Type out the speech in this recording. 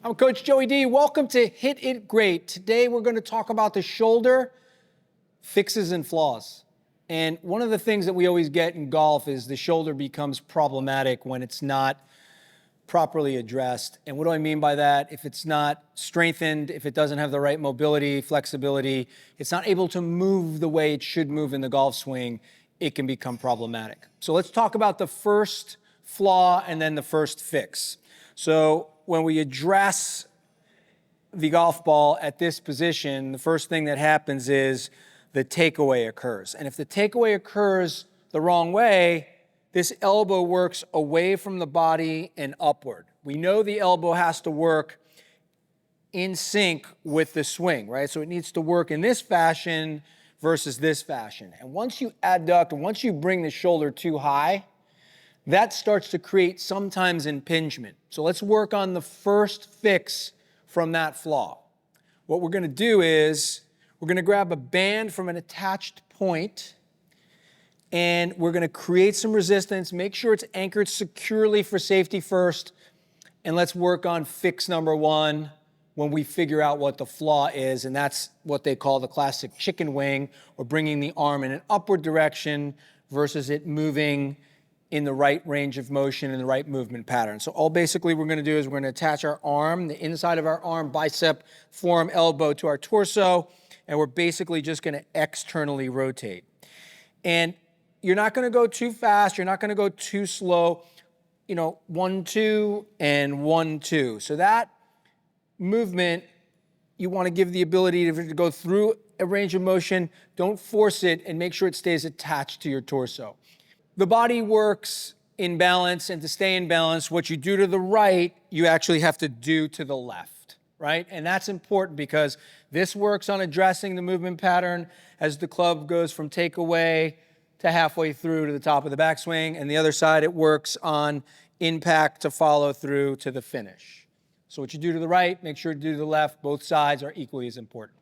I'm Coach Joey D. Welcome to Hit It Great. Today we're going to talk about the shoulder fixes and flaws. And one of the things that we always get in golf is the shoulder becomes problematic when it's not properly addressed. And what do I mean by that? If it's not strengthened, if it doesn't have the right mobility, flexibility, it's not able to move the way it should move in the golf swing, it can become problematic. So let's talk about the first flaw and then the first fix. So when we address the golf ball at this position, the first thing that happens is the takeaway occurs. And if the takeaway occurs the wrong way, this elbow works away from the body and upward. We know the elbow has to work in sync with the swing, right? So it needs to work in this fashion versus this fashion. And once you adduct, once you bring the shoulder too high, that starts to create sometimes impingement. So let's work on the first fix from that flaw. What we're going to do is we're going to grab a band from an attached point and we're going to create some resistance, make sure it's anchored securely for safety first, and let's work on fix number one when we figure out what the flaw is, and that's what they call the classic chicken wing, or bringing the arm in an upward direction versus it moving in the right range of motion, in the right movement pattern. So all basically we're going to do is we're going to attach our arm, the inside of our arm, bicep, forearm, elbow to our torso, and we're basically just going to externally rotate. And you're not going to go too fast, you're not going to go too slow, 1, 2, and 1, 2. So that movement, you want to give the ability to go through a range of motion, don't force it, and make sure it stays attached to your torso. The body works in balance, and to stay in balance, what you do to the right, you actually have to do to the left, right? And that's important because this works on addressing the movement pattern as the club goes from takeaway to halfway through to the top of the backswing, and the other side, it works on impact to follow through to the finish. So what you do to the right, make sure to do to the left. Both sides are equally as important.